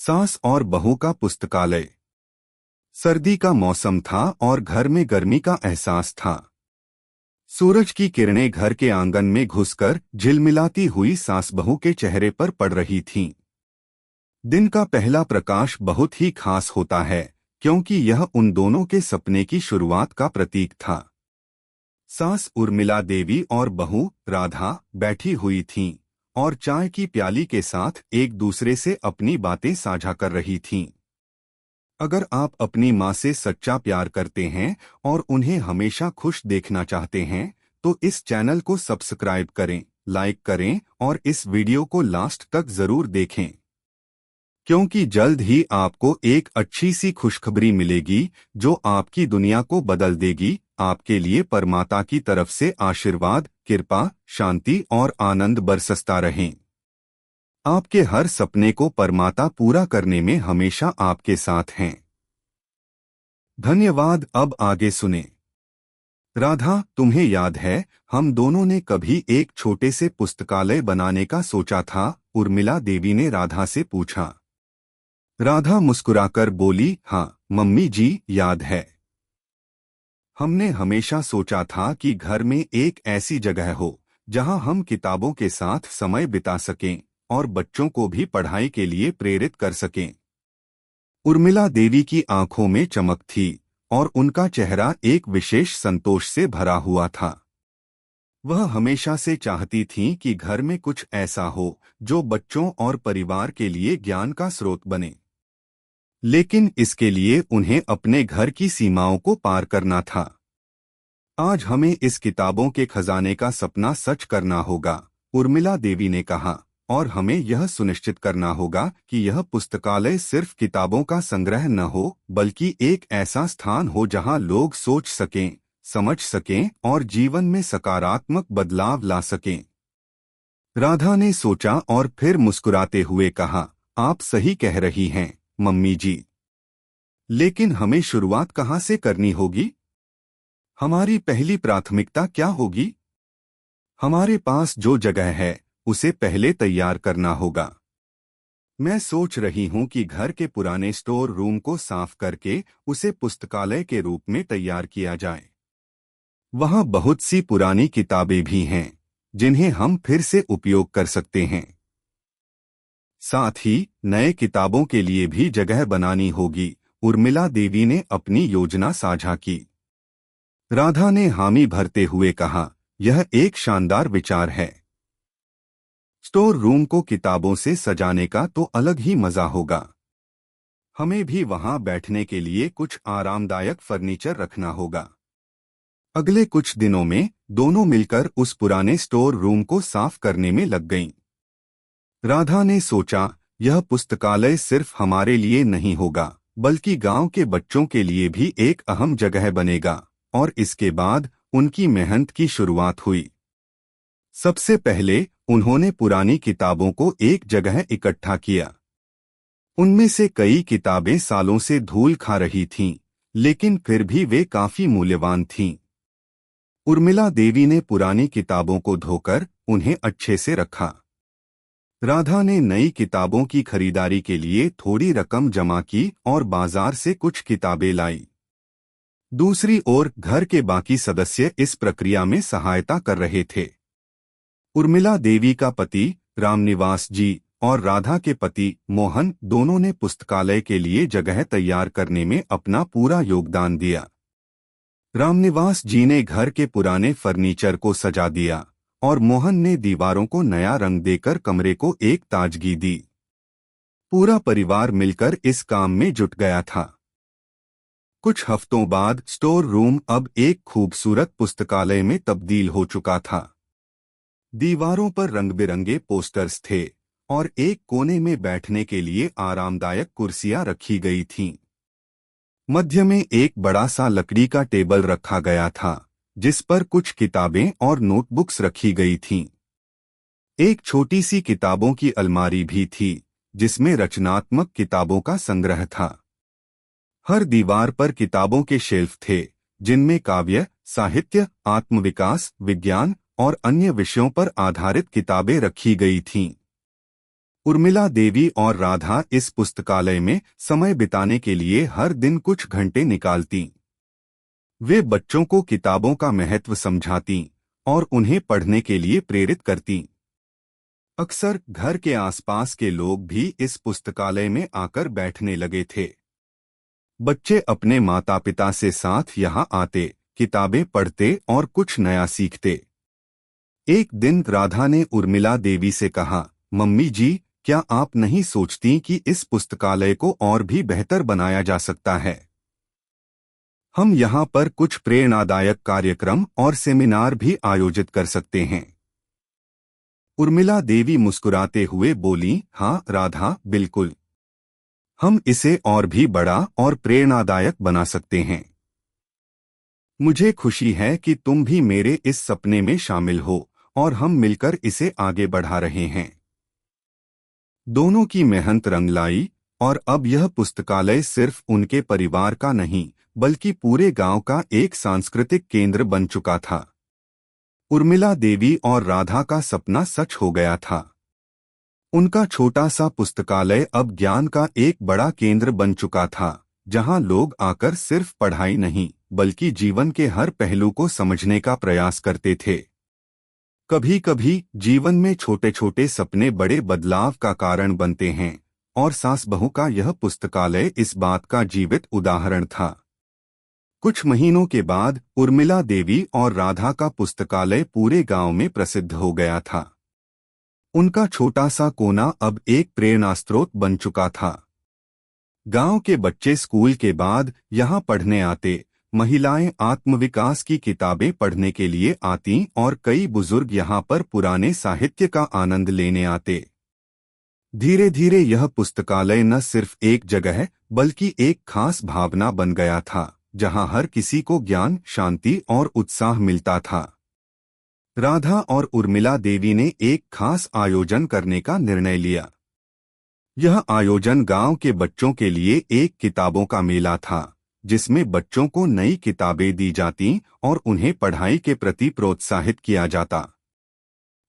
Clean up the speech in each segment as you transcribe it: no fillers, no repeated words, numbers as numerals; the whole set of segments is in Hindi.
सास और बहू का पुस्तकालय। सर्दी का मौसम था और घर में गर्मी का एहसास था। सूरज की किरणें घर के आंगन में घुसकर झिलमिलाती हुई सास बहू के चेहरे पर पड़ रही थीं। दिन का पहला प्रकाश बहुत ही खास होता है, क्योंकि यह उन दोनों के सपने की शुरुआत का प्रतीक था। सास उर्मिला देवी और बहू राधा बैठी हुई थीं और चाय की प्याली के साथ एक दूसरे से अपनी बातें साझा कर रही थीं। अगर आप अपनी माँ से सच्चा प्यार करते हैं और उन्हें हमेशा खुश देखना चाहते हैं, तो इस चैनल को सब्सक्राइब करें, लाइक करें और इस वीडियो को लास्ट तक जरूर देखें, क्योंकि जल्द ही आपको एक अच्छी सी खुशखबरी मिलेगी जो आपकी दुनिया को बदल देगी। आपके लिए परमात्मा की तरफ से आशीर्वाद, कृपा, शांति और आनंद बरसता रहें। आपके हर सपने को परमात्मा पूरा करने में हमेशा आपके साथ हैं। धन्यवाद। अब आगे सुने। राधा, तुम्हें याद है हम दोनों ने कभी एक छोटे से पुस्तकालय बनाने का सोचा था? उर्मिला देवी ने राधा से पूछा। राधा मुस्कुराकर बोली, हाँ मम्मी जी, याद है। हमने हमेशा सोचा था कि घर में एक ऐसी जगह हो जहां हम किताबों के साथ समय बिता सकें और बच्चों को भी पढ़ाई के लिए प्रेरित कर सकें। उर्मिला देवी की आंखों में चमक थी और उनका चेहरा एक विशेष संतोष से भरा हुआ था। वह हमेशा से चाहती थीं कि घर में कुछ ऐसा हो जो बच्चों और परिवार के लिए ज्ञान का स्रोत बने। लेकिन इसके लिए उन्हें अपने घर की सीमाओं को पार करना था। आज हमें इस किताबों के खजाने का सपना सच करना होगा, उर्मिला देवी ने कहा, और हमें यह सुनिश्चित करना होगा कि यह पुस्तकालय सिर्फ किताबों का संग्रह न हो, बल्कि एक ऐसा स्थान हो जहां लोग सोच सकें, समझ सकें और जीवन में सकारात्मक बदलाव ला सकें। राधा ने सोचा और फिर मुस्कुराते हुए कहा, आप सही कह रही हैं मम्मी जी, लेकिन हमें शुरुआत कहाँ से करनी होगी? हमारी पहली प्राथमिकता क्या होगी? हमारे पास जो जगह है उसे पहले तैयार करना होगा। मैं सोच रही हूं कि घर के पुराने स्टोर रूम को साफ करके उसे पुस्तकालय के रूप में तैयार किया जाए। वहां बहुत सी पुरानी किताबें भी हैं जिन्हें हम फिर से उपयोग कर सकते हैं। साथ ही नए किताबों के लिए भी जगह बनानी होगी। उर्मिला देवी ने अपनी योजना साझा की। राधा ने हामी भरते हुए कहा, यह एक शानदार विचार है। स्टोर रूम को किताबों से सजाने का तो अलग ही मजा होगा। हमें भी वहां बैठने के लिए कुछ आरामदायक फर्नीचर रखना होगा। अगले कुछ दिनों में दोनों मिलकर उस पुराने स्टोर रूम को साफ करने में लग गईं। राधा ने सोचा, यह पुस्तकालय सिर्फ हमारे लिए नहीं होगा, बल्कि गांव के बच्चों के लिए भी एक अहम जगह बनेगा। और इसके बाद उनकी मेहनत की शुरुआत हुई। सबसे पहले उन्होंने पुरानी किताबों को एक जगह इकट्ठा किया। उनमें से कई किताबें सालों से धूल खा रही थीं, लेकिन फिर भी वे काफी मूल्यवान थीं। उर्मिला देवी ने पुरानी किताबों को धोकर उन्हें अच्छे से रखा। राधा ने नई किताबों की खरीदारी के लिए थोड़ी रकम जमा की और बाजार से कुछ किताबें लाई। दूसरी ओर घर के बाकी सदस्य इस प्रक्रिया में सहायता कर रहे थे। उर्मिला देवी का पति रामनिवास जी और राधा के पति मोहन दोनों ने पुस्तकालय के लिए जगह तैयार करने में अपना पूरा योगदान दिया। रामनिवास जी ने घर के पुराने फर्नीचर को सजा दिया और मोहन ने दीवारों को नया रंग देकर कमरे को एक ताजगी दी। पूरा परिवार मिलकर इस काम में जुट गया था। कुछ हफ्तों बाद स्टोर रूम अब एक खूबसूरत पुस्तकालय में तब्दील हो चुका था। दीवारों पर रंग-बिरंगे पोस्टर्स थे और एक कोने में बैठने के लिए आरामदायक कुर्सियां रखी गई थीं। मध्य में एक बड़ा सा लकड़ी का टेबल रखा गया था, जिस पर कुछ किताबें और नोटबुक्स रखी गई थीं। एक छोटी सी किताबों की अलमारी भी थी, जिसमें रचनात्मक किताबों का संग्रह था। हर दीवार पर किताबों के शेल्फ थे, जिनमें काव्य, साहित्य, आत्मविकास, विज्ञान और अन्य विषयों पर आधारित किताबें रखी गई थीं। उर्मिला देवी और राधा इस पुस्तकालय में समय बिताने के लिए हर दिन कुछ घंटे निकालती। वे बच्चों को किताबों का महत्व समझाती और उन्हें पढ़ने के लिए प्रेरित करती। अक्सर घर के आसपास के लोग भी इस पुस्तकालय में आकर बैठने लगे थे। बच्चे अपने माता पिता से साथ यहाँ आते, किताबें पढ़ते और कुछ नया सीखते। एक दिन राधा ने उर्मिला देवी से कहा, मम्मी जी, क्या आप नहीं सोचती कि इस पुस्तकालय को और भी बेहतर बनाया जा सकता है? हम यहाँ पर कुछ प्रेरणादायक कार्यक्रम और सेमिनार भी आयोजित कर सकते हैं। उर्मिला देवी मुस्कुराते हुए बोली, हाँ राधा, बिल्कुल। हम इसे और भी बड़ा और प्रेरणादायक बना सकते हैं। मुझे खुशी है कि तुम भी मेरे इस सपने में शामिल हो और हम मिलकर इसे आगे बढ़ा रहे हैं। दोनों की मेहनत रंग लाई और अब यह पुस्तकालय सिर्फ उनके परिवार का नहीं, बल्कि पूरे गांव का एक सांस्कृतिक केंद्र बन चुका था। उर्मिला देवी और राधा का सपना सच हो गया था। उनका छोटा सा पुस्तकालय अब ज्ञान का एक बड़ा केंद्र बन चुका था, जहां लोग आकर सिर्फ पढ़ाई नहीं, बल्कि जीवन के हर पहलू को समझने का प्रयास करते थे। कभी कभी जीवन में छोटे छोटे सपने बड़े बदलाव का कारण बनते हैं, और सास बहू का यह पुस्तकालय इस बात का जीवित उदाहरण था। कुछ महीनों के बाद उर्मिला देवी और राधा का पुस्तकालय पूरे गांव में प्रसिद्ध हो गया था। उनका छोटा सा कोना अब एक प्रेरणा स्रोत बन चुका था। गांव के बच्चे स्कूल के बाद यहां पढ़ने आते, महिलाएं आत्मविकास की किताबें पढ़ने के लिए आती और कई बुजुर्ग यहां पर पुराने साहित्य का आनंद लेने आते। धीरे धीरे यह पुस्तकालय न सिर्फ एक जगह बल्कि एक खास भावना बन गया था, जहां हर किसी को ज्ञान, शांति और उत्साह मिलता था। राधा और उर्मिला देवी ने एक खास आयोजन करने का निर्णय लिया। यह आयोजन गांव के बच्चों के लिए एक किताबों का मेला था, जिसमें बच्चों को नई किताबें दी जाती और उन्हें पढ़ाई के प्रति प्रोत्साहित किया जाता।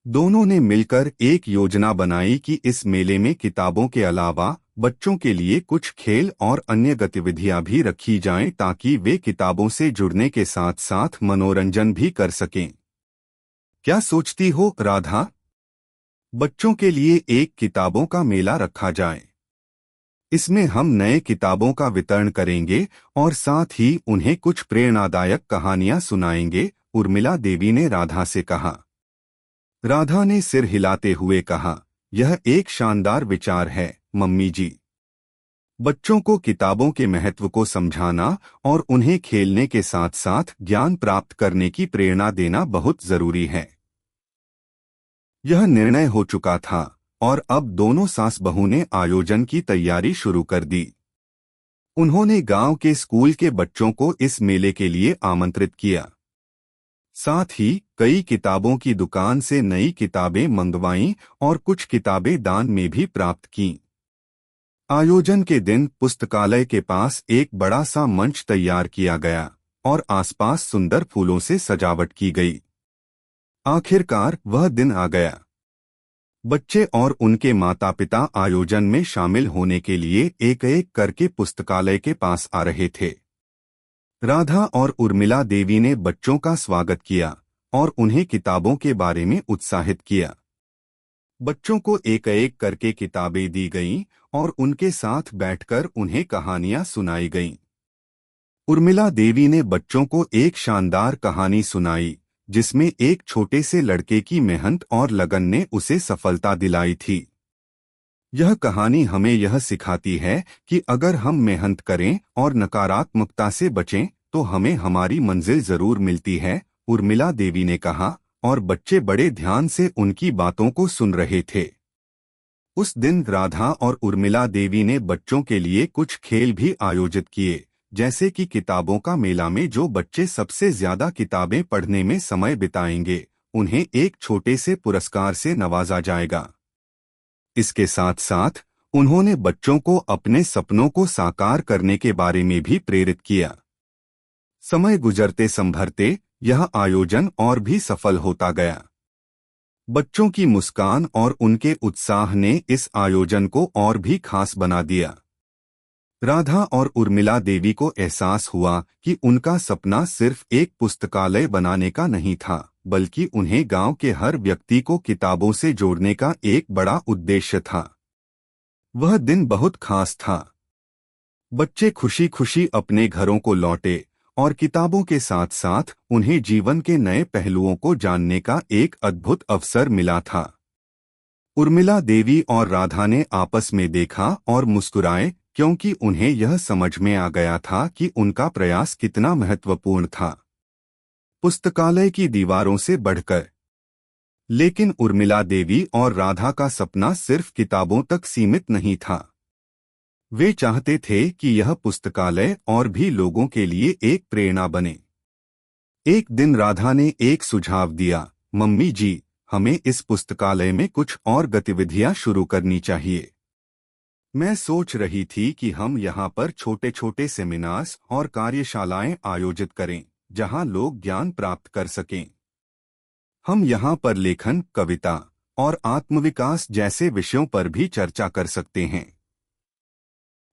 दोनों ने मिलकर एक योजना बनाई कि इस मेले में किताबों के अलावा बच्चों के लिए कुछ खेल और अन्य गतिविधियां भी रखी जाएं, ताकि वे किताबों से जुड़ने के साथ साथ मनोरंजन भी कर सकें। क्या सोचती हो राधा? बच्चों के लिए एक किताबों का मेला रखा जाए। इसमें हम नए किताबों का वितरण करेंगे और साथ ही उन्हें कुछ प्रेरणादायक कहानियां सुनाएंगे, उर्मिला देवी ने राधा से कहा। राधा ने सिर हिलाते हुए कहा, यह एक शानदार विचार है मम्मी जी। बच्चों को किताबों के महत्व को समझाना और उन्हें खेलने के साथ साथ ज्ञान प्राप्त करने की प्रेरणा देना बहुत जरूरी है। यह निर्णय हो चुका था और अब दोनों सास बहू ने आयोजन की तैयारी शुरू कर दी। उन्होंने गांव के स्कूल के बच्चों को इस मेले के लिए आमंत्रित किया। साथ ही कई किताबों की दुकान से नई किताबें मंगवाईं और कुछ किताबें दान में भी प्राप्त कीं। आयोजन के दिन पुस्तकालय के पास एक बड़ा सा मंच तैयार किया गया और आसपास सुंदर फूलों से सजावट की गई। आखिरकार वह दिन आ गया। बच्चे और उनके माता पिता आयोजन में शामिल होने के लिए एक एक करके पुस्तकालय के पास आ रहे थे। राधा और उर्मिला देवी ने बच्चों का स्वागत किया और उन्हें किताबों के बारे में उत्साहित किया। बच्चों को एक एक करके किताबें दी गईं और उनके साथ बैठकर उन्हें कहानियां सुनाई गईं। उर्मिला देवी ने बच्चों को एक शानदार कहानी सुनाई, जिसमें एक छोटे से लड़के की मेहनत और लगन ने उसे सफलता दिलाई थी। यह कहानी हमें यह सिखाती है कि अगर हम मेहनत करें और नकारात्मकता से बचें तो हमें हमारी मंजिल जरूर मिलती है, उर्मिला देवी ने कहा, और बच्चे बड़े ध्यान से उनकी बातों को सुन रहे थे। उस दिन राधा और उर्मिला देवी ने बच्चों के लिए कुछ खेल भी आयोजित किए, जैसे कि किताबों का मेला में जो बच्चे सबसे ज्यादा किताबें पढ़ने में समय बिताएंगे, उन्हें एक छोटे से पुरस्कार से नवाजा जाएगा। इसके साथ साथ उन्होंने बच्चों को अपने सपनों को साकार करने के बारे में भी प्रेरित किया। समय गुजरते संभरते यह आयोजन और भी सफल होता गया। बच्चों की मुस्कान और उनके उत्साह ने इस आयोजन को और भी खास बना दिया। राधा और उर्मिला देवी को एहसास हुआ कि उनका सपना सिर्फ एक पुस्तकालय बनाने का नहीं था, बल्कि उन्हें गांव के हर व्यक्ति को किताबों से जोड़ने का एक बड़ा उद्देश्य था। वह दिन बहुत खास था। बच्चे खुशी खुशी अपने घरों को लौटे और किताबों के साथ साथ उन्हें जीवन के नए पहलुओं को जानने का एक अद्भुत अवसर मिला था। उर्मिला देवी और राधा ने आपस में देखा और मुस्कुराए, क्योंकि उन्हें यह समझ में आ गया था कि उनका प्रयास कितना महत्वपूर्ण था, पुस्तकालय की दीवारों से बढ़कर। लेकिन उर्मिला देवी और राधा का सपना सिर्फ किताबों तक सीमित नहीं था। वे चाहते थे कि यह पुस्तकालय और भी लोगों के लिए एक प्रेरणा बने। एक दिन राधा ने एक सुझाव दिया, मम्मी जी, हमें इस पुस्तकालय में कुछ और गतिविधियां शुरू करनी चाहिए। मैं सोच रही थी कि हम यहाँ पर छोटे छोटे सेमिनार्स और कार्यशालाएं आयोजित करें, जहाँ लोग ज्ञान प्राप्त कर सकें। हम यहाँ पर लेखन, कविता और आत्मविकास जैसे विषयों पर भी चर्चा कर सकते हैं।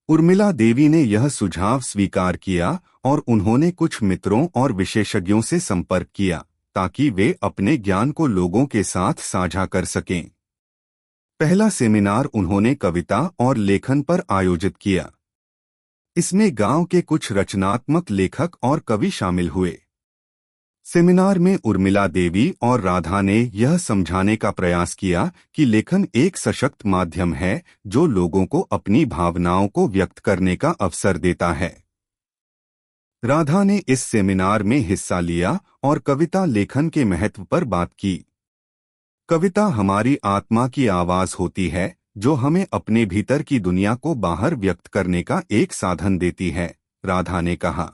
उर्मिला देवी ने यह सुझाव स्वीकार किया और उन्होंने कुछ मित्रों और विशेषज्ञों से संपर्क किया, ताकि वे अपने ज्ञान को लोगों के साथ साझा कर सकें। पहला सेमिनार उन्होंने कविता और लेखन पर आयोजित किया। इसमें गांव के कुछ रचनात्मक लेखक और कवि शामिल हुए। सेमिनार में उर्मिला देवी और राधा ने यह समझाने का प्रयास किया कि लेखन एक सशक्त माध्यम है जो लोगों को अपनी भावनाओं को व्यक्त करने का अवसर देता है। राधा ने इस सेमिनार में हिस्सा लिया और कविता लेखन के महत्व पर बात की। कविता हमारी आत्मा की आवाज होती है, जो हमें अपने भीतर की दुनिया को बाहर व्यक्त करने का एक साधन देती है, राधा ने कहा।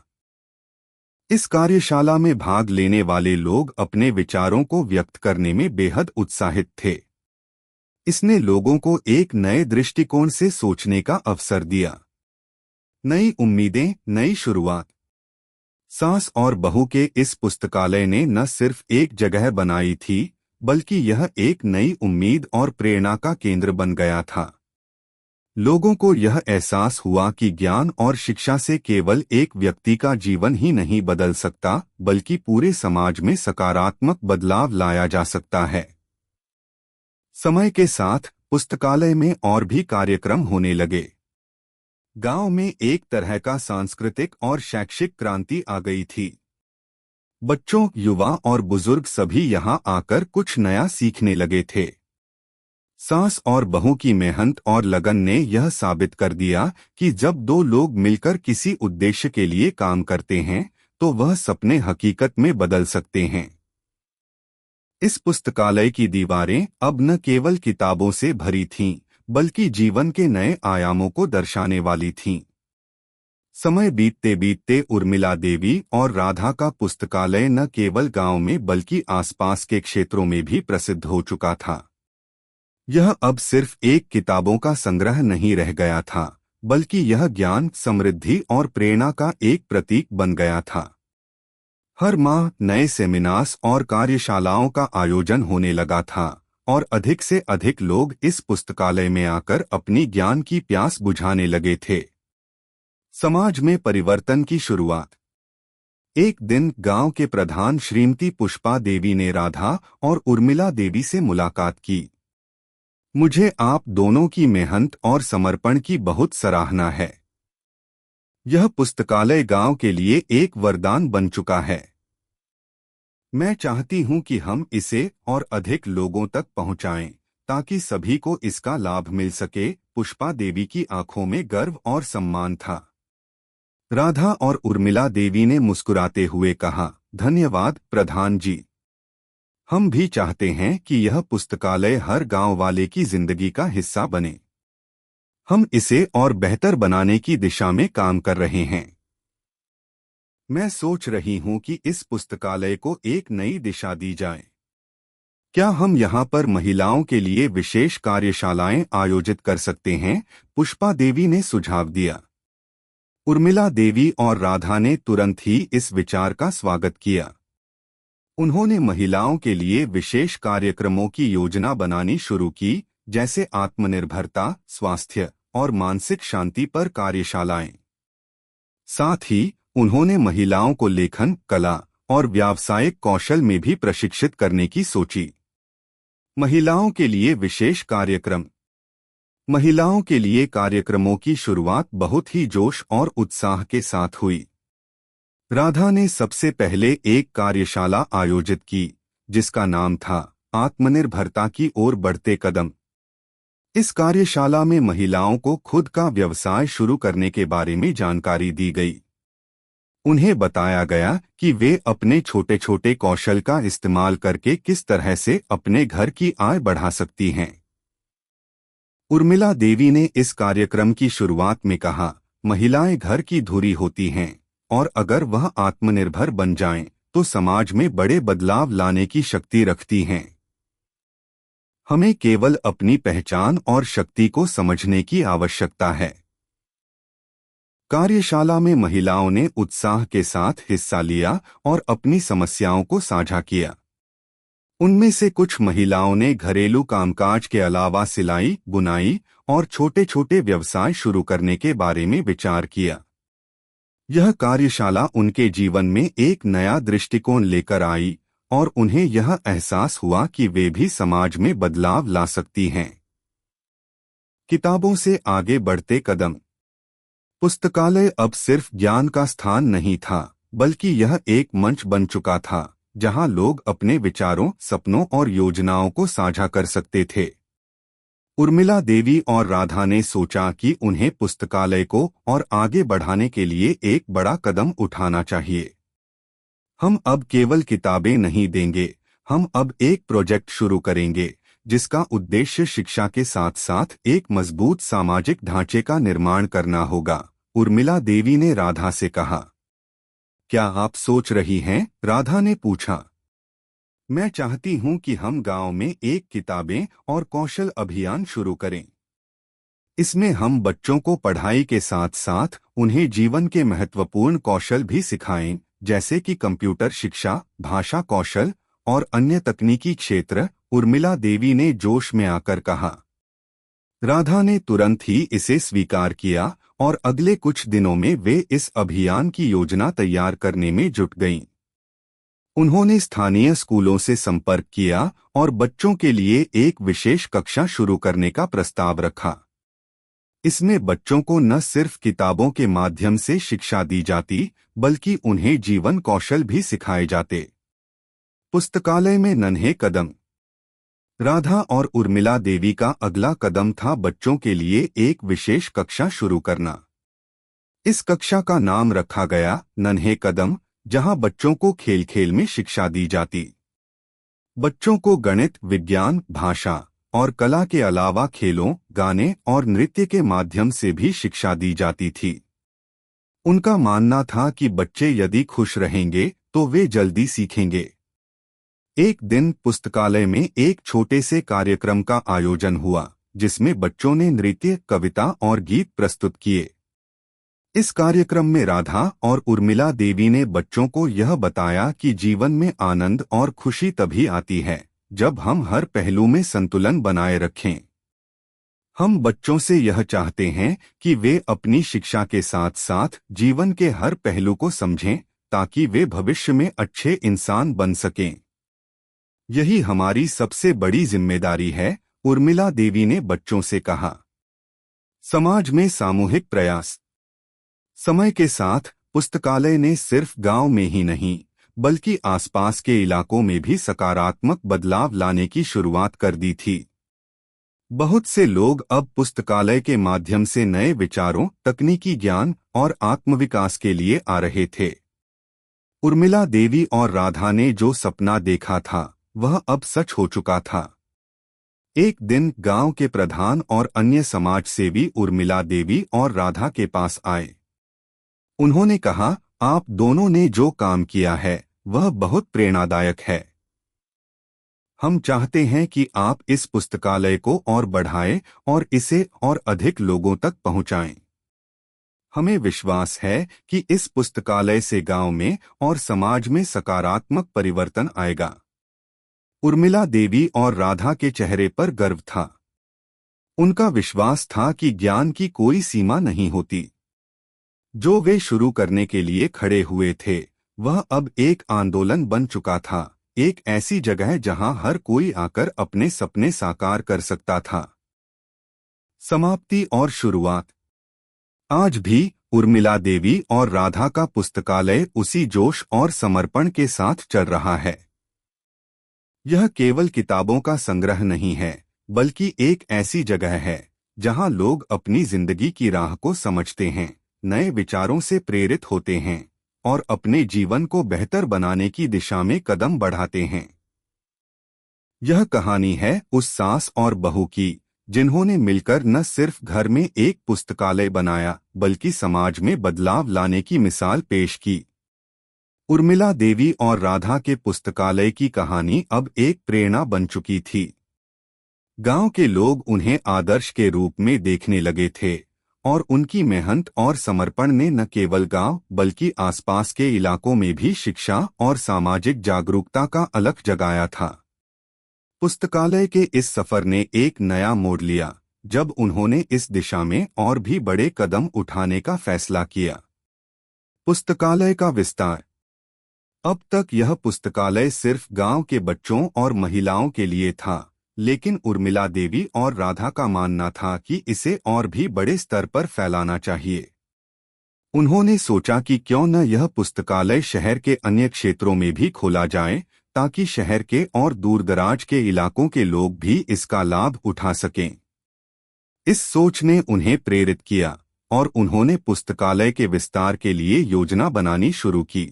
इस कार्यशाला में भाग लेने वाले लोग अपने विचारों को व्यक्त करने में बेहद उत्साहित थे। इसने लोगों को एक नए दृष्टिकोण से सोचने का अवसर दिया। नई उम्मीदें, नई शुरुआत। सास और बहू के इस पुस्तकालय ने न सिर्फ एक जगह बनाई थी, बल्कि यह एक नई उम्मीद और प्रेरणा का केंद्र बन गया था। लोगों को यह एहसास हुआ कि ज्ञान और शिक्षा से केवल एक व्यक्ति का जीवन ही नहीं बदल सकता, बल्कि पूरे समाज में सकारात्मक बदलाव लाया जा सकता है। समय के साथ पुस्तकालय में और भी कार्यक्रम होने लगे। गांव में एक तरह का सांस्कृतिक और शैक्षिक क्रांति आ गई थी। बच्चों, युवा और बुजुर्ग सभी यहां आकर कुछ नया सीखने लगे थे। सास और बहू की मेहनत और लगन ने यह साबित कर दिया कि जब दो लोग मिलकर किसी उद्देश्य के लिए काम करते हैं, तो वह सपने हकीकत में बदल सकते हैं। इस पुस्तकालय की दीवारें अब न केवल किताबों से भरी थीं, बल्कि जीवन के नए आयामों को दर्शाने वाली थीं। समय बीतते बीतते उर्मिला देवी और राधा का पुस्तकालय न केवल गांव में बल्कि आसपास के क्षेत्रों में भी प्रसिद्ध हो चुका था। यह अब सिर्फ एक किताबों का संग्रह नहीं रह गया था, बल्कि यह ज्ञान, समृद्धि और प्रेरणा का एक प्रतीक बन गया था। हर माह नए सेमिनार्स और कार्यशालाओं का आयोजन होने लगा था और अधिक से अधिक लोग इस पुस्तकालय में आकर अपनी ज्ञान की प्यास बुझाने लगे थे। समाज में परिवर्तन की शुरुआत। एक दिन गांव के प्रधान श्रीमती पुष्पा देवी ने राधा और उर्मिला देवी से मुलाकात की। मुझे आप दोनों की मेहनत और समर्पण की बहुत सराहना है। यह पुस्तकालय गांव के लिए एक वरदान बन चुका है। मैं चाहती हूं कि हम इसे और अधिक लोगों तक पहुंचाएं, ताकि सभी को इसका लाभ मिल सके। पुष्पा देवी की आंखों में गर्व और सम्मान था। राधा और उर्मिला देवी ने मुस्कुराते हुए कहा, धन्यवाद प्रधान जी। हम भी चाहते हैं कि यह पुस्तकालय हर गांव वाले की जिंदगी का हिस्सा बने। हम इसे और बेहतर बनाने की दिशा में काम कर रहे हैं। मैं सोच रही हूं कि इस पुस्तकालय को एक नई दिशा दी जाए। क्या हम यहां पर महिलाओं के लिए विशेष कार्यशालाएं आयोजित कर सकते हैं? पुष्पा देवी ने सुझाव दिया। उर्मिला देवी और राधा ने तुरंत ही इस विचार का स्वागत किया। उन्होंने महिलाओं के लिए विशेष कार्यक्रमों की योजना बनानी शुरू की, जैसे आत्मनिर्भरता, स्वास्थ्य और मानसिक शांति पर कार्यशालाएं। साथ ही उन्होंने महिलाओं को लेखन, कला और व्यावसायिक कौशल में भी प्रशिक्षित करने की सोची। महिलाओं के लिए विशेष कार्यक्रम। महिलाओं के लिए कार्यक्रमों की शुरुआत बहुत ही जोश और उत्साह के साथ हुई। राधा ने सबसे पहले एक कार्यशाला आयोजित की, जिसका नाम था आत्मनिर्भरता की ओर बढ़ते कदम। इस कार्यशाला में महिलाओं को खुद का व्यवसाय शुरू करने के बारे में जानकारी दी गई। उन्हें बताया गया कि वे अपने छोटे छोटे कौशल का इस्तेमाल करके किस तरह से अपने घर की आय बढ़ा सकती हैं। उर्मिला देवी ने इस कार्यक्रम की शुरुआत में कहा, महिलाएं घर की धुरी होती हैं और अगर वह आत्मनिर्भर बन जाएं, तो समाज में बड़े बदलाव लाने की शक्ति रखती हैं। हमें केवल अपनी पहचान और शक्ति को समझने की आवश्यकता है। कार्यशाला में महिलाओं ने उत्साह के साथ हिस्सा लिया और अपनी समस्याओं को साझा किया। उनमें से कुछ महिलाओं ने घरेलू कामकाज के अलावा सिलाई, बुनाई और छोटे छोटे व्यवसाय शुरू करने के बारे में विचार किया। यह कार्यशाला उनके जीवन में एक नया दृष्टिकोण लेकर आई और उन्हें यह एहसास हुआ कि वे भी समाज में बदलाव ला सकती हैं। किताबों से आगे बढ़ते कदम। पुस्तकालय अब सिर्फ ज्ञान का स्थान नहीं था, बल्कि यह एक मंच बन चुका था जहां लोग अपने विचारों, सपनों और योजनाओं को साझा कर सकते थे। उर्मिला देवी और राधा ने सोचा कि उन्हें पुस्तकालय को और आगे बढ़ाने के लिए एक बड़ा कदम उठाना चाहिए। हम अब केवल किताबें नहीं देंगे, हम अब एक प्रोजेक्ट शुरू करेंगे जिसका उद्देश्य शिक्षा के साथ साथ एक मजबूत सामाजिक ढांचे का निर्माण करना होगा। उर्मिला देवी ने राधा से कहा। क्या आप सोच रही हैं? राधा ने पूछा। मैं चाहती हूं कि हम गांव में एक किताबें और कौशल अभियान शुरू करें। इसमें हम बच्चों को पढ़ाई के साथ साथ उन्हें जीवन के महत्वपूर्ण कौशल भी सिखाएं, जैसे कि कंप्यूटर शिक्षा, भाषा कौशल और अन्य तकनीकी क्षेत्र। उर्मिला देवी ने जोश में आकर कहा। राधा ने तुरंत ही इसे स्वीकार किया और अगले कुछ दिनों में वे इस अभियान की योजना तैयार करने में जुट गईं। उन्होंने स्थानीय स्कूलों से संपर्क किया और बच्चों के लिए एक विशेष कक्षा शुरू करने का प्रस्ताव रखा। इसमें बच्चों को न सिर्फ किताबों के माध्यम से शिक्षा दी जाती, बल्कि उन्हें जीवन कौशल भी सिखाए जाते। पुस्तकालय में नन्हे कदम। राधा और उर्मिला देवी का अगला कदम था बच्चों के लिए एक विशेष कक्षा शुरू करना। इस कक्षा का नाम रखा गया नन्हे कदम, जहां बच्चों को खेल खेल में शिक्षा दी जाती। बच्चों को गणित, विज्ञान, भाषा और कला के अलावा खेलों, गाने और नृत्य के माध्यम से भी शिक्षा दी जाती थी। उनका मानना था कि बच्चे यदि खुश रहेंगे तो वे जल्दी सीखेंगे। एक दिन पुस्तकालय में एक छोटे से कार्यक्रम का आयोजन हुआ, जिसमें बच्चों ने नृत्य, कविता और गीत प्रस्तुत किए। इस कार्यक्रम में राधा और उर्मिला देवी ने बच्चों को यह बताया कि जीवन में आनंद और खुशी तभी आती है जब हम हर पहलू में संतुलन बनाए रखें। हम बच्चों से यह चाहते हैं कि वे अपनी शिक्षा के साथ साथ जीवन के हर पहलू को समझें, ताकि वे भविष्य में अच्छे इंसान बन सकें। यही हमारी सबसे बड़ी जिम्मेदारी है, उर्मिला देवी ने बच्चों से कहा। समाज में सामूहिक प्रयास। समय के साथ पुस्तकालय ने सिर्फ गांव में ही नहीं, बल्कि आसपास के इलाकों में भी सकारात्मक बदलाव लाने की शुरुआत कर दी थी। बहुत से लोग अब पुस्तकालय के माध्यम से नए विचारों, तकनीकी ज्ञान और आत्मविकास के लिए आ रहे थे। उर्मिला देवी और राधा ने जो सपना देखा था, वह अब सच हो चुका था। एक दिन गांव के प्रधान और अन्य समाज सेवी उर्मिला देवी और राधा के पास आए। उन्होंने कहा, आप दोनों ने जो काम किया है वह बहुत प्रेरणादायक है। हम चाहते हैं कि आप इस पुस्तकालय को और बढ़ाएं और इसे और अधिक लोगों तक पहुंचाएं। हमें विश्वास है कि इस पुस्तकालय से गांव में और समाज में सकारात्मक परिवर्तन आएगा। उर्मिला देवी और राधा के चेहरे पर गर्व था। उनका विश्वास था कि ज्ञान की कोई सीमा नहीं होती। जो वे शुरू करने के लिए खड़े हुए थे, वह अब एक आंदोलन बन चुका था, एक ऐसी जगह जहां हर कोई आकर अपने सपने साकार कर सकता था। समाप्ति और शुरुआत। आज भी उर्मिला देवी और राधा का पुस्तकालय उसी जोश और समर्पण के साथ चल रहा है। यह केवल किताबों का संग्रह नहीं है, बल्कि एक ऐसी जगह है जहां लोग अपनी जिंदगी की राह को समझते हैं, नए विचारों से प्रेरित होते हैं और अपने जीवन को बेहतर बनाने की दिशा में कदम बढ़ाते हैं। यह कहानी है उस सास और बहू की, जिन्होंने मिलकर न सिर्फ घर में एक पुस्तकालय बनाया, बल्कि समाज में बदलाव लाने की मिसाल पेश की। उर्मिला देवी और राधा के पुस्तकालय की कहानी अब एक प्रेरणा बन चुकी थी। गांव के लोग उन्हें आदर्श के रूप में देखने लगे थे और उनकी मेहनत और समर्पण ने न केवल गांव बल्कि आसपास के इलाकों में भी शिक्षा और सामाजिक जागरूकता का अलख जगाया था। पुस्तकालय के इस सफर ने एक नया मोड़ लिया जब उन्होंने इस दिशा में और भी बड़े कदम उठाने का फैसला किया। पुस्तकालय का विस्तार। अब तक यह पुस्तकालय सिर्फ गांव के बच्चों और महिलाओं के लिए था, लेकिन उर्मिला देवी और राधा का मानना था कि इसे और भी बड़े स्तर पर फैलाना चाहिए। उन्होंने सोचा कि क्यों न यह पुस्तकालय शहर के अन्य क्षेत्रों में भी खोला जाए, ताकि शहर के और दूरदराज के इलाकों के लोग भी इसका लाभ उठा सकें। इस सोच ने उन्हें प्रेरित किया और उन्होंने पुस्तकालय के विस्तार के लिए योजना बनानी शुरू की।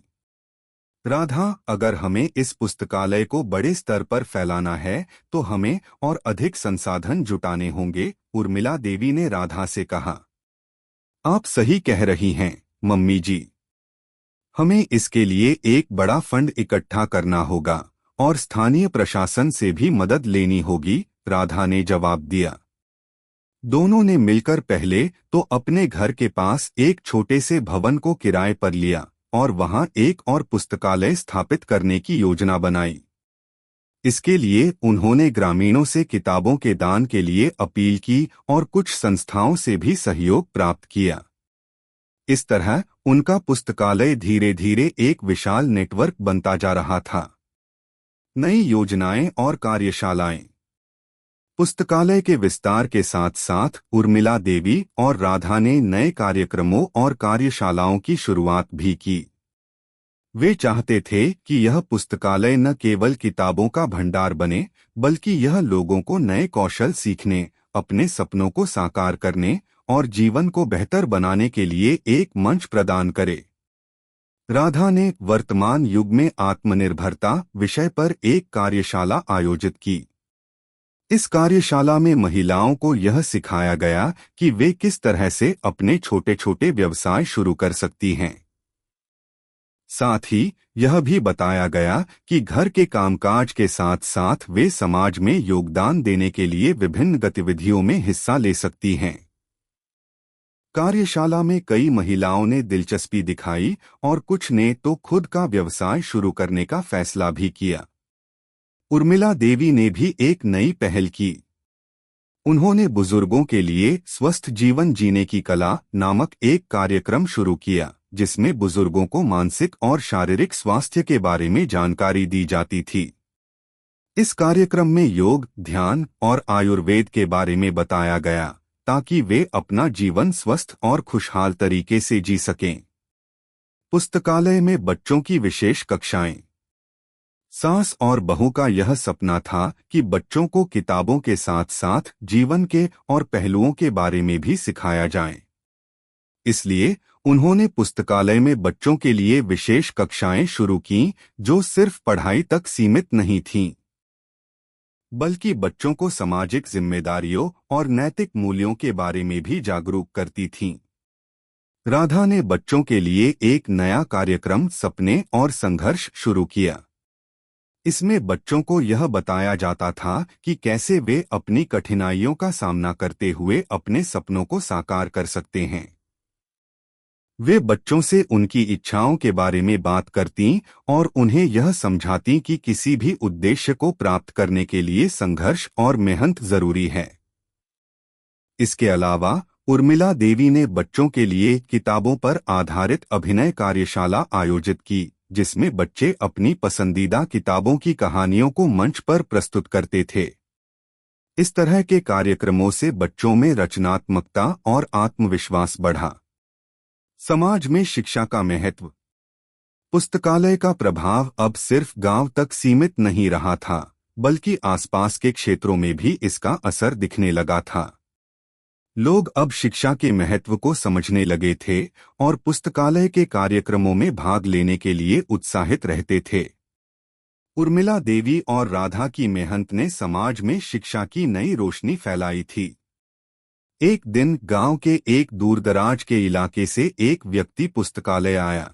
राधा, अगर हमें इस पुस्तकालय को बड़े स्तर पर फैलाना है तो हमें और अधिक संसाधन जुटाने होंगे, उर्मिला देवी ने राधा से कहा। आप सही कह रही हैं, मम्मी जी। हमें इसके लिए एक बड़ा फंड इकट्ठा करना होगा और स्थानीय प्रशासन से भी मदद लेनी होगी, राधा ने जवाब दिया। दोनों ने मिलकर पहले तो अपने घर के पास एक छोटे से भवन को किराए पर लिया और वहां एक और पुस्तकालय स्थापित करने की योजना बनाई। इसके लिए उन्होंने ग्रामीणों से किताबों के दान के लिए अपील की और कुछ संस्थाओं से भी सहयोग प्राप्त किया। इस तरह उनका पुस्तकालय धीरे धीरे एक विशाल नेटवर्क बनता जा रहा था। नई योजनाएं और कार्यशालाएं। पुस्तकालय के विस्तार के साथ साथ उर्मिला देवी और राधा ने नए कार्यक्रमों और कार्यशालाओं की शुरुआत भी की। वे चाहते थे कि यह पुस्तकालय न केवल किताबों का भंडार बने, बल्कि यह लोगों को नए कौशल सीखने, अपने सपनों को साकार करने और जीवन को बेहतर बनाने के लिए एक मंच प्रदान करे। राधा ने वर्तमान युग में आत्मनिर्भरता विषय पर एक कार्यशाला आयोजित की। इस कार्यशाला में महिलाओं को यह सिखाया गया कि वे किस तरह से अपने छोटे छोटे व्यवसाय शुरू कर सकती हैं। साथ ही यह भी बताया गया कि घर के कामकाज के साथ साथ वे समाज में योगदान देने के लिए विभिन्न गतिविधियों में हिस्सा ले सकती हैं। कार्यशाला में कई महिलाओं ने दिलचस्पी दिखाई और कुछ ने तो खुद का व्यवसाय शुरू करने का फैसला भी किया। उर्मिला देवी ने भी एक नई पहल की। उन्होंने बुजुर्गों के लिए स्वस्थ जीवन जीने की कला नामक एक कार्यक्रम शुरू किया, जिसमें बुजुर्गों को मानसिक और शारीरिक स्वास्थ्य के बारे में जानकारी दी जाती थी। इस कार्यक्रम में योग, ध्यान और आयुर्वेद के बारे में बताया गया, ताकि वे अपना जीवन स्वस्थ और खुशहाल तरीके से जी सकें। पुस्तकालय में बच्चों की विशेष कक्षाएं। सास और बहू का यह सपना था कि बच्चों को किताबों के साथ साथ जीवन के और पहलुओं के बारे में भी सिखाया जाए। इसलिए उन्होंने पुस्तकालय में बच्चों के लिए विशेष कक्षाएं शुरू कीं, जो सिर्फ पढ़ाई तक सीमित नहीं थीं, बल्कि बच्चों को सामाजिक जिम्मेदारियों और नैतिक मूल्यों के बारे में भी जागरूक करती थीं। राधा ने बच्चों के लिए एक नया कार्यक्रम सपने और संघर्ष शुरू किया। इसमें बच्चों को यह बताया जाता था कि कैसे वे अपनी कठिनाइयों का सामना करते हुए अपने सपनों को साकार कर सकते हैं। वे बच्चों से उनकी इच्छाओं के बारे में बात करती और उन्हें यह समझाती कि किसी भी उद्देश्य को प्राप्त करने के लिए संघर्ष और मेहनत जरूरी है। इसके अलावा उर्मिला देवी ने बच्चों के लिए किताबों पर आधारित अभिनय कार्यशाला आयोजित की, जिसमें बच्चे अपनी पसंदीदा किताबों की कहानियों को मंच पर प्रस्तुत करते थे। इस तरह के कार्यक्रमों से बच्चों में रचनात्मकता और आत्मविश्वास बढ़ा। समाज में शिक्षा का महत्व। पुस्तकालय का प्रभाव अब सिर्फ गांव तक सीमित नहीं रहा था, बल्कि आसपास के क्षेत्रों में भी इसका असर दिखने लगा था। लोग अब शिक्षा के महत्व को समझने लगे थे और पुस्तकालय के कार्यक्रमों में भाग लेने के लिए उत्साहित रहते थे। उर्मिला देवी और राधा की मेहनत ने समाज में शिक्षा की नई रोशनी फैलाई थी। एक दिन गांव के एक दूरदराज के इलाके से एक व्यक्ति पुस्तकालय आया।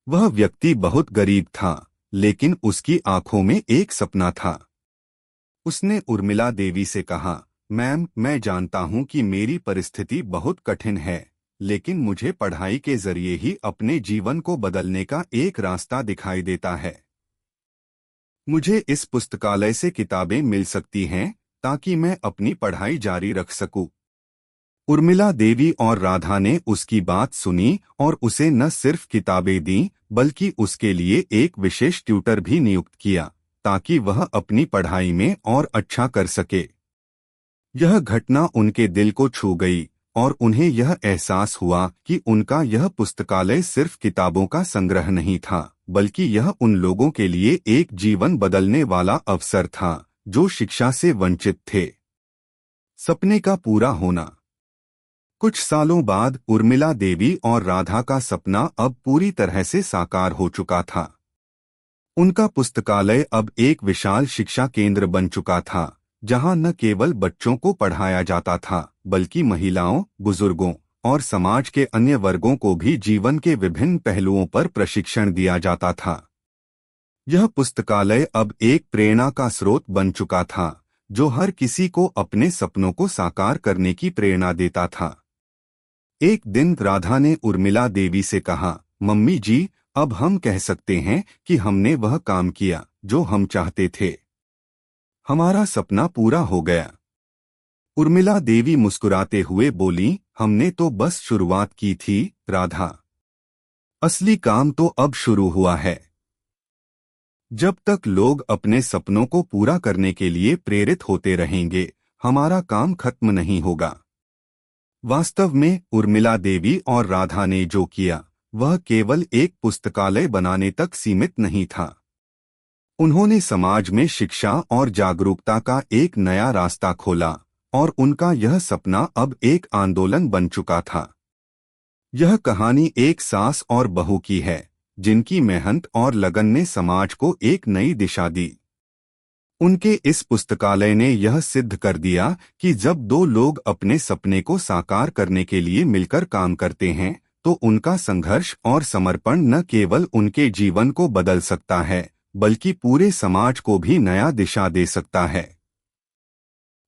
वह व्यक्ति बहुत गरीब था, लेकिन उसकी आंखों में एक सपना था। उसने उर्मिला देवी से कहा, मैम, मैं जानता हूं कि मेरी परिस्थिति बहुत कठिन है, लेकिन मुझे पढ़ाई के जरिए ही अपने जीवन को बदलने का एक रास्ता दिखाई देता है। मुझे इस पुस्तकालय से किताबें मिल सकती हैं ताकि मैं अपनी पढ़ाई जारी रख सकूं। उर्मिला देवी और राधा ने उसकी बात सुनी और उसे न सिर्फ किताबें दीं, बल्कि उसके लिए एक विशेष ट्यूटर भी नियुक्त किया ताकि वह अपनी पढ़ाई में और अच्छा कर सके। यह घटना उनके दिल को छू गई और उन्हें यह एहसास हुआ कि उनका यह पुस्तकालय सिर्फ किताबों का संग्रह नहीं था, बल्कि यह उन लोगों के लिए एक जीवन बदलने वाला अवसर था जो शिक्षा से वंचित थे। सपने का पूरा होना। कुछ सालों बाद उर्मिला देवी और राधा का सपना अब पूरी तरह से साकार हो चुका था। उनका पुस्तकालय अब एक विशाल शिक्षा केंद्र बन चुका था, जहां न केवल बच्चों को पढ़ाया जाता था, बल्कि महिलाओं, बुजुर्गों और समाज के अन्य वर्गों को भी जीवन के विभिन्न पहलुओं पर प्रशिक्षण दिया जाता था। यह पुस्तकालय अब एक प्रेरणा का स्रोत बन चुका था, जो हर किसी को अपने सपनों को साकार करने की प्रेरणा देता था। एक दिन राधा ने उर्मिला देवी से कहा, मम्मी जी, अब हम कह सकते हैं कि हमने वह काम किया जो हम चाहते थे। हमारा सपना पूरा हो गया। उर्मिला देवी मुस्कुराते हुए बोली, हमने तो बस शुरुआत की थी, राधा। असली काम तो अब शुरू हुआ है। जब तक लोग अपने सपनों को पूरा करने के लिए प्रेरित होते रहेंगे, हमारा काम खत्म नहीं होगा। वास्तव में उर्मिला देवी और राधा ने जो किया, वह केवल एक पुस्तकालय बनाने तक सीमित नहीं था। उन्होंने समाज में शिक्षा और जागरूकता का एक नया रास्ता खोला और उनका यह सपना अब एक आंदोलन बन चुका था। यह कहानी एक सास और बहू की है, जिनकी मेहनत और लगन ने समाज को एक नई दिशा दी। उनके इस पुस्तकालय ने यह सिद्ध कर दिया कि जब दो लोग अपने सपने को साकार करने के लिए मिलकर काम करते हैं, तो उनका संघर्ष और समर्पण न केवल उनके जीवन को बदल सकता है, बल्कि पूरे समाज को भी नया दिशा दे सकता है।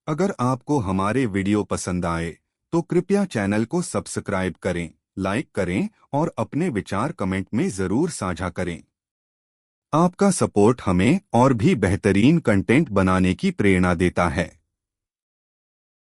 अगर आपको हमारे वीडियो पसंद आए, तो कृपया चैनल को सब्सक्राइब करें, लाइक करें और अपने विचार कमेंट में जरूर साझा करें। आपका सपोर्ट हमें और भी बेहतरीन कंटेंट बनाने की प्रेरणा देता है।